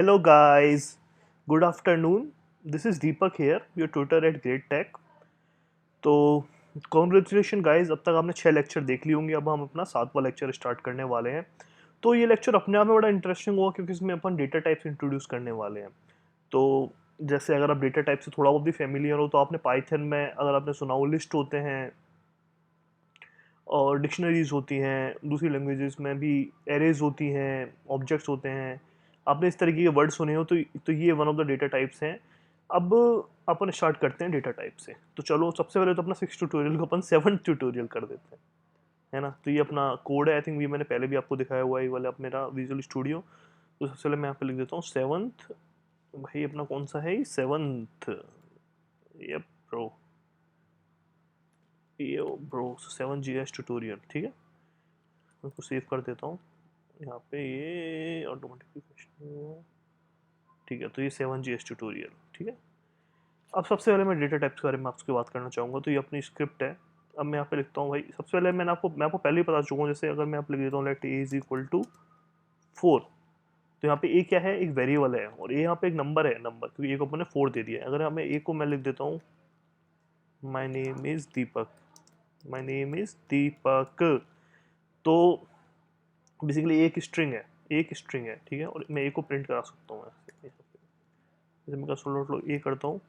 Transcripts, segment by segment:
Hello guys, good afternoon. This is Deepak here, your tutor at Great Tech. तो congratulation guys, अब तक आपने 6 lecture देख ली होंगे। अब हम अपना 7वां लेक्चर स्टार्ट करने वाले हैं। तो ये लेक्चर अपने आप में बड़ा इंटरेस्टिंग होगा क्योंकि इसमें अपन डेटा टाइप्स इंट्रोड्यूस करने वाले हैं। तो जैसे अगर आप डेटा टाइप से थोड़ा बहुत भी फेमिलियर हो तो आपने पाइथन में अगर आपने सुना हो लिस्ट होते हैं और डिक्शनरीज होती हैं, दूसरी लैंग्वेजेस में भी एरेज होती हैं, ऑब्जेक्ट्स होते हैं। आपने इस तरीके के वर्ड सुने हो तो ये one of the data types हैं। अब अपन स्टार्ट करते हैं डेटा टाइप से। तो चलो सबसे पहले तो अपना 6 ट्यूटोरियल को अपन 7 ट्यूटोरियल कर देते हैं, है ना। तो ये अपना कोड है, आई थिंक ये मैंने पहले भी आपको दिखाया हुआ है, ये वाला अब मेरा विजुअल स्टूडियो। तो सबसे पहले मैं यहाँ पे लिख देता हूँ 7th। भाई अपना कौन सा है, 7th। ये ब्रो, ये ब्रो 7 GS ट्यूटोरियल, ठीक है। मैं इसको सेव कर देता हूँ यहाँ पे, ये ऑटोमेटिकली। ठीक है, तो ये 7 GS ट्यूटोरियल, ठीक है। अब सबसे पहले मैं डेटा टाइप्स के बारे में आपसे बात करना चाहूँगा। तो ये अपनी स्क्रिप्ट है। अब मैं यहाँ पे लिखता हूँ भाई, सबसे पहले मैं आपको पहले ही बता चुका हूँ। जैसे अगर मैं यहाँ पे लिख देता हूँ let A is equal to 4, तो यहाँ पे ए क्या है, एक वेरिएबल है, और ए यहाँ पे एक नंबर है, नंबर, क्योंकि ए को मैंने 4 दे दिया है। अगर हमें ए को मैं लिख देता हूँ my name is Deepak, my name is Deepak, तो बेसिकली एक स्ट्रिंग है, एक स्ट्रिंग है, ठीक है। और मैं ए को प्रिंट करा सकता हूँ ऐसे। जैसे मैं कंसोल ए करता हूँ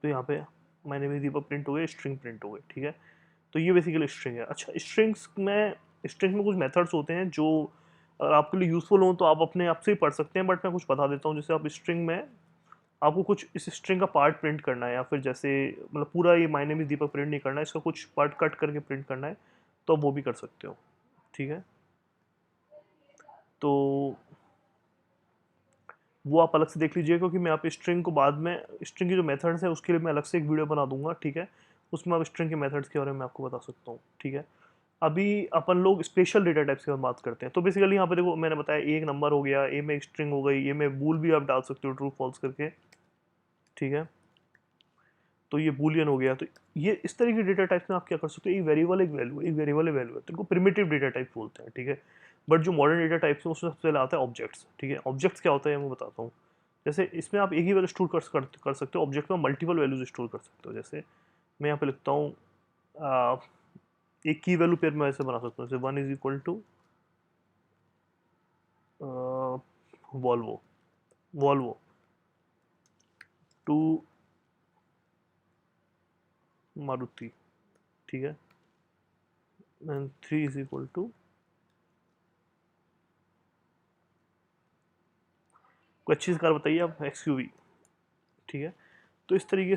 तो यहाँ पे मैंने भी दीपक प्रिंट हो गए, स्ट्रिंग प्रिंट हो गए, ठीक है। तो ये बेसिकली स्ट्रिंग है। अच्छा, स्ट्रिंग में कुछ मेथड्स होते हैं जो अगर आपके लिए यूजफुल हो तो आप अपने आप से ही पढ़ सकते हैं, बट मैं कुछ बता देता हूँ। जैसे आप स्ट्रिंग में आपको कुछ इस स्ट्रिंग का पार्ट प्रिंट करना है, या फिर जैसे मतलब पूरा ये मायने में दीपक प्रिंट नहीं करना है, इसका कुछ पार्ट कट करके प्रिंट करना है, तो आप वो भी कर सकते हो, ठीक है। तो वो आप अलग से देख लीजिए, क्योंकि मैं आप स्ट्रिंग को बाद में, स्ट्रिंग की जो मेथड्स है उसके लिए मैं अलग से एक वीडियो बना दूंगा, ठीक है। उसमें आप स्ट्रिंग के मेथड्स के बारे में आपको बता सकता हूँ, ठीक है। अभी अपन लोग स्पेशल डेटा टाइप्स की बात करते हैं। तो बेसिकली यहाँ पे देखो, मैंने बताया एक नंबर हो गया, ए में एक स्ट्रिंग हो गई, ए में बूल भी आप डाल सकते हो ट्रू फॉल्स करके, ठीक है। तो ये बूलियन हो गया। तो ये इस तरह के डेटा टाइप्स में आप क्या कर सकते हो, एक वेरिएबल एक वैल्यू, एक वेरिएबल एक वैल्यू है, तो इनको प्रिमिटिव डेटा टाइप बोलते हैं, ठीक है। बट जो मॉडर्न डेटा टाइप्स है उसमें सबसे पहले आता है ऑब्जेक्ट्स, ठीक है। ऑब्जेक्ट्स क्या होता है मैं बताता हूँ। जैसे इसमें आप एक ही वैल्यू स्टोर कर सकते हो, ऑब्जेक्ट में मल्टीपल वैल्यूज स्टोर कर सकते हो। जैसे मैं यहाँ पे लिखता हूँ एक की वैल्यू पेयर में ऐसे बना सकता हूँ, जैसे 1 is equal to Volvo, Volvo two Maruti, ठीक है। एंड 3 इज इक्वल टू कोई अच्छी कार बताइए आप, एक्सयूवी, ठीक है। तो इस तरीके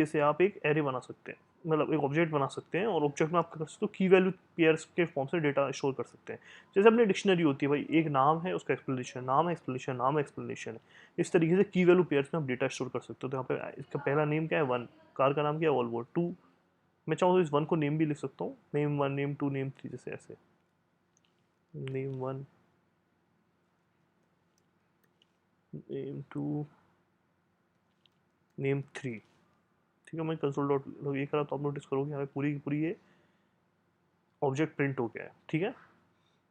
से आप एक एरे बना सकते हैं, मतलब एक ऑब्जेक्ट बना सकते हैं, और ऑब्जेक्ट में आप क्या कर सकते हो, की वैल्यू पेयर्स के फॉर्म से डेटा स्टोर कर सकते हैं। जैसे अपनी डिक्शनरी होती है भाई, एक नाम है, उसका एक्सप्लेनेशन, नाम है, एक्सप्लेनेशन, नाम है, एक्सप्लेनेशन है। इस तरीके से की वैल्यू पेयर्स में आप डेटा स्टोर कर सकते हो। तो यहाँ पे इसका पहला नेम क्या है, 1, कार का नाम क्या है, वॉल्वो 2। मैं चाहूँ तो इस 1 को नेम भी लिख सकता हूँ, नेम 1, नेम 2, नेम 3, जैसे ऐसे, नेम 1, नेम 2, नेम 3, ठीक है। मैं कंसोल डॉट ये करा तो आप नोटिस करोगे यहाँ पे पूरी की पूरी ये ऑब्जेक्ट प्रिंट हो गया है, ठीक है।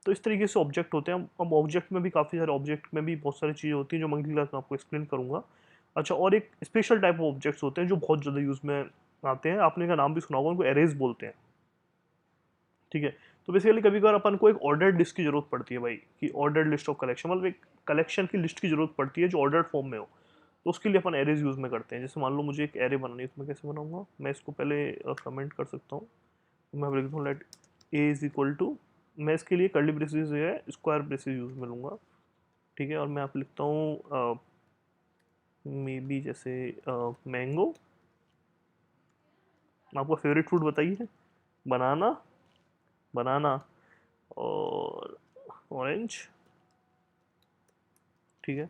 तो इस तरीके से ऑब्जेक्ट होते हैं। अब ऑब्जेक्ट में भी काफ़ी सारे, ऑब्जेक्ट में भी बहुत सारी चीज़ें होती हैं जो मैं अगली क्लास में आपको एक्सप्लेन करूंगा। अच्छा, और एक स्पेशल टाइप ऑफ ऑब्जेक्ट्स होते हैं जो बहुत ज़्यादा यूज़ में आते हैं, आपने का नाम भी सुना होगा, उनको एरेज बोलते हैं, ठीक है। तो बेसिकली कभी कभार अपन को एक ऑर्डर्ड लिस्ट की जरूरत पड़ती है भाई, कि ऑर्डर्ड लिस्ट ऑफ कलेक्शन, मतलब एक कलेक्शन की लिस्ट की जरूरत पड़ती है जो ऑर्डर्ड फॉर्म में हो। तो उसके लिए अपन एरेज यूज़ में करते हैं। जैसे मान लो मुझे एक एरे बनानी है, तो मैं कैसे बनाऊंगा, मैं इसको पहले कमेंट कर सकता हूँ। तो मैं लिखता हूँ let A is equal to, मैं इसके लिए कर्ली ब्रेसेस जो है स्क्वायर ब्रेसेस यूज़ में लूँगा, ठीक है। और मैं यहाँ पे लिखता हूँ मे बी जैसे मैंगो। आपका फेवरेट फ्रूट बताइए, बनाना, बनाना और ऑरेंज, ठीक है।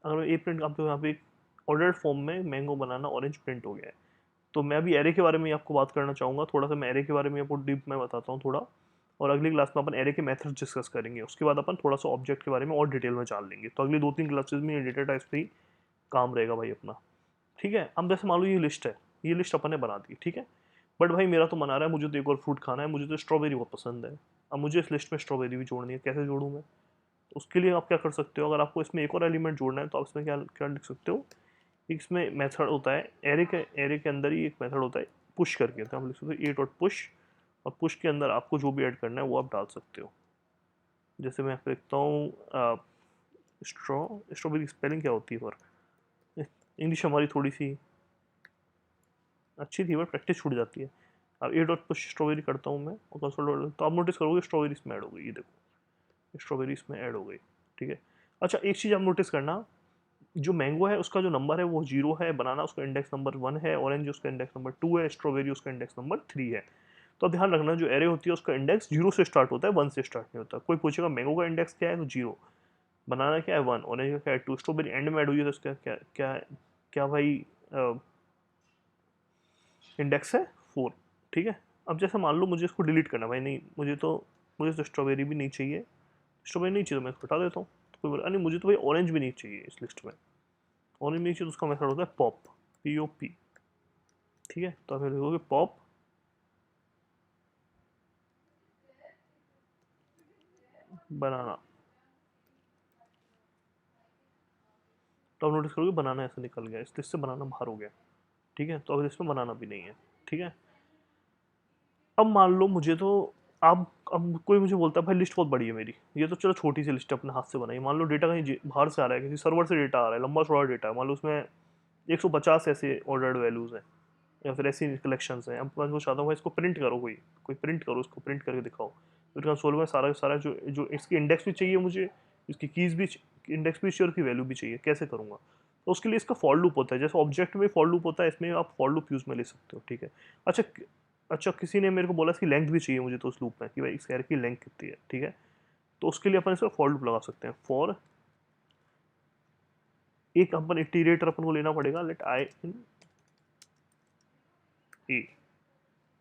अगर ए प्रिंट, आप यहाँ पे एक ऑर्डर्ड फॉर्म में मैंगो, बनाना, ऑरेंज प्रिंट हो गया है। तो मैं अभी एरे के बारे में आपको बात करना चाहूँगा, थोड़ा सा मैं एरे के बारे में आपको डीप में बताता हूँ थोड़ा। और अगली क्लास में अपन एरे के मेथड्स डिस्कस करेंगे, उसके बाद अपन थोड़ा सा ऑब्जेक्ट के बारे में और डिटेल में जान लेंगे। तो अगली 2-3 क्लासेस में ये डेटा टाइप्स पे ही काम रहेगा भाई अपना, ठीक है। अब जैसे मान लो ये लिस्ट है, ये लिस्ट अपन ने बना दी, ठीक है। बट भाई मेरा तो मन आ रहा है, मुझे तो एक और फ्रूट खाना है, मुझे तो स्ट्रॉबेरी बहुत पसंद है। अब मुझे इस लिस्ट में स्ट्रॉबेरी भी जोड़नी है, कैसे जोड़ूँ मैं? उसके लिए आप क्या कर सकते हो, अगर आपको इसमें एक और एलिमेंट जोड़ना है तो आप इसमें क्या क्या लिख सकते हो, एक इसमें मेथड होता है, एरे के अंदर ही एक मेथड होता है पुश करके, तो हम लिख सकते हो ए डॉट पुश, और पुश के अंदर आपको जो भी ऐड करना है वो आप डाल सकते हो। जैसे मैं लिखता हूँ स्ट्रॉबेरी स्पेलिंग क्या होती है, पर इंग्लिश हमारी थोड़ी सी अच्छी थी बट प्रैक्टिस छूट जाती है। अब ए डॉट पुश स्ट्रॉबेरी करता हूँ मैं और कंसोल, तो आप नोटिस करोगे स्ट्रॉबेरी इसमें ऐड हो गई, ये देखो स्ट्रॉबेरी इसमें ऐड हो गई। ठीक है। अच्छा एक चीज़ आप नोटिस करना, जो मैंगो है उसका जो नंबर है वो 0 है, बनाना उसका इंडेक्स नंबर 1 है, ऑरेंज उसका इंडेक्स नंबर 2 है, स्ट्रॉबेरी उसका इंडेक्स नंबर 3 है। तो ध्यान रखना जो एरे होती है उसका इंडेक्स 0 से स्टार्ट होता है, 1 से स्टार्ट नहीं होता। कोई पूछेगा मैंगो का इंडेक्स क्या है तो 0, बनाना क्या है 1, ऑरेंज का क्या है 2, स्ट्रॉबेरी एंड में ऐड हुई है तो उसका क्या क्या क्या भाई इंडेक्स है 4। ठीक है। अब जैसे मान लो मुझे इसको डिलीट करना, भाई नहीं मुझे तो स्ट्रॉबेरी भी नहीं चाहिए, स्ट्रॉबेरी नहीं चाहिए तो मैं इसको हटा देता हूँ। तो कोई बोला नहीं मुझे तो भाई ऑरेंज भी नहीं चाहिए इस लिस्ट में, ऑरेंज नहीं चाहिए तो उसका मेथड होता है पॉप, POP। ठीक है। तो आप लिखोगे पॉप बनाना, तो आप नोटिस करोगे बनाना ऐसा निकल गया, इस लिस्ट से बनाना बाहर हो गया। ठीक है। तो अब इसमें बनाना भी नहीं है। ठीक है। अब मान लो मुझे तो अब कोई मुझे बोलता है भाई लिस्ट बहुत बड़ी है मेरी, ये तो चलो छोटी सी लिस्ट है अपने हाथ से बनाई, मान लो डेटा कहीं बाहर से आ रहा है, किसी सर्वर से डेटा आ रहा है, लंबा चौड़ा डेटा है, मान लो उसमें 150 ऐसे ऑर्डर्ड वैल्यूज हैं या फिर ऐसी कलेक्शंस हैं। अब मैं वो चाहता हूँ भाई इसको प्रिंट करो, कोई प्रिंट करो, उसको प्रिंट करके दिखाओ। फिर कंसोल में सारा सारा जो जो इसकी इंडेक्स भी चाहिए मुझे, इसकी कीज़ भी, इंडेक्स भी चाहिए और की वैल्यू भी चाहिए, कैसे करूँगा? तो उसके लिए इसका फॉर लूप होता है, जैसे ऑब्जेक्ट में फॉर लूप होता है इसमें आप फॉर लूप यूज़ में ले सकते हो। ठीक है। अच्छा अच्छा किसी ने मेरे को बोला इसकी लेंथ भी चाहिए मुझे, तो उस लूप में कि भाई इस कैरेक्टर की लेंथ कितनी है। ठीक है। तो उसके लिए अपन इसका फॉर लूप लगा सकते हैं, फॉर एक अपन इटीरेटर अपन को लेना पड़ेगा, लेट आई इन ए।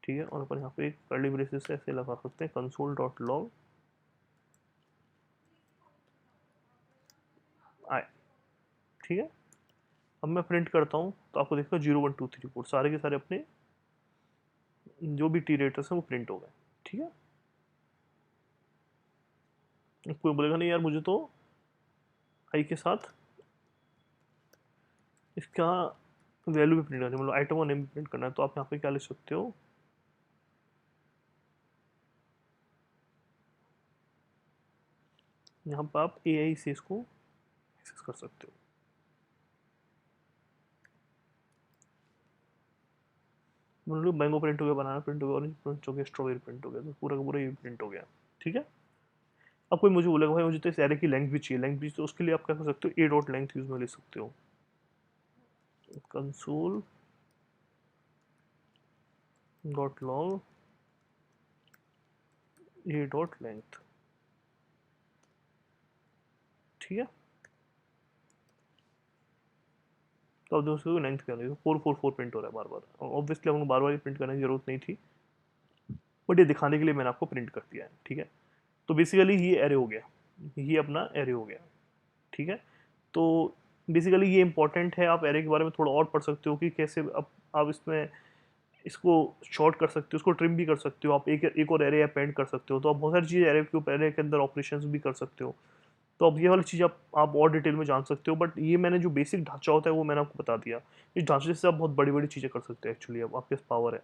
ठीक है। और अपन यहाँ पे कर्ली ब्रेसेस से ऐसे लगा सकते हैं कंसोल डॉट लॉग आई। ठीक है। अब मैं प्रिंट करता हूँ तो आपको देखो 0 1 2 3 4 सारे के सारे अपने जो भी टी रेटर्स हैं वो प्रिंट हो गए। ठीक है। कोई बोलेगा नहीं यार मुझे तो आई के साथ इसका वैल्यू भी प्रिंट करना है, मतलब आइटम का नेम भी प्रिंट करना है, तो आप यहाँ पे क्या लिख सकते हो, यहाँ पर आप AI से इसको एक्सेस कर सकते हो। मतलब मैंगो प्रिंट हो गया, बनाना प्रिंट हो गया, ऑरेंज प्रिंट हो गया, स्ट्रॉबेरी प्रिंट हो गया, तो पूरा का पूरा ये प्रिंट हो गया। ठीक है। अब कोई मुझे बोलेगा भाई मुझे तो इस एरे की लेंथ भी चाहिए, लेंथ भी, तो उसके लिए आप क्या कर सकते हो, ए डॉट लेंथ यूज में ले सकते हो, कंसोल डॉट लॉग ए डॉट लेंथ। ठीक है। तो अब दोस्तों लेंथ क्या है, 4 4 4 प्रिंट हो रहा है बार बार, ऑब्वियसली हमको बार बार प्रिंट करने की जरूरत नहीं थी, बट ये दिखाने के लिए मैंने आपको प्रिंट कर दिया है। ठीक है। तो बेसिकली ये एरे हो गया, ये अपना एरे हो गया। ठीक है। तो बेसिकली ये इंपॉर्टेंट है, आप एरे के बारे में थोड़ा और पढ़ सकते हो कि कैसे अब आप इसमें इसको शॉर्ट कर सकते हो, उसको ट्रिम भी कर सकते हो, आप एक और एरे अपेंड कर सकते हो, तो आप बहुत सारी चीज़ें एरे के ऊपर, एरे के अंदर ऑपरेशंस भी कर सकते हो। तो अब ये वाली चीज़ आप और डिटेल में जान सकते हो, बट ये मैंने जो बेसिक ढांचा होता है वो मैंने आपको बता दिया। इस ढांचे से आप बहुत बड़ी बड़ी चीज़ें कर सकते हैं एक्चुअली, अब आपके पास पावर है,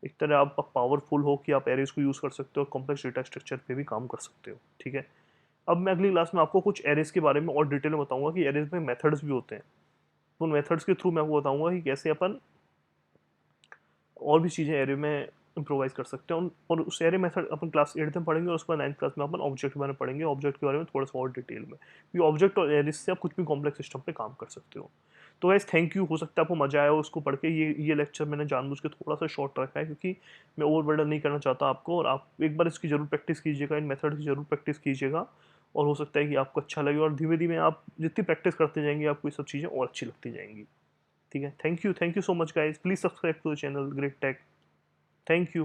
एक तरह आप पावरफुल हो कि आप एरेज को यूज़ कर सकते हो और कॉम्प्लेक्स डेटा स्ट्रक्चर पे भी काम कर सकते हो। ठीक है। अब मैं अगली क्लास में आपको कुछ एरेज के बारे में और डिटेल में बताऊंगा कि एरेज में मेथड्स भी होते हैं, तो उन मेथड्स के थ्रू मैं आपको बताऊंगा कि कैसे अपन और भी चीज़ें एरे में इम्प्रोवाइज कर सकते हैं, और उस एरे मेथड अपन क्लास 8 में पढ़ेंगे और उसके बाद 9th क्लास में अपन ऑब्जेक्ट के बारे में पढ़ेंगे, ऑब्जेक्ट के बारे में थोड़ा सा और डिटेल में, क्योंकि ऑब्जेक्ट और एरेज से आप कुछ भी कॉम्प्लेक्स सिस्टम पे काम कर सकते हो। तो गाइस थैंक यू, हो सकता है आपको मजा आया हो उसको पढ़ के, ये लेक्चर मैंने जानबूझ के थोड़ा सा शॉर्ट रखा है क्योंकि मैं ओवरबर्डन नहीं करना चाहता आपको, और आप एक बार इसकी जरूर प्रैक्टिस कीजिएगा, इन मेथड की जरूर प्रैक्टिस कीजिएगा, और हो सकता है कि आपको अच्छा लगे, और धीमे धीमे आप जितनी प्रैक्टिस करते जाएंगे आपको ये सब चीज़ें और अच्छी लगती जाएंगी। ठीक है। Thank you so much guys, please subscribe to the channel great tech. Thank you.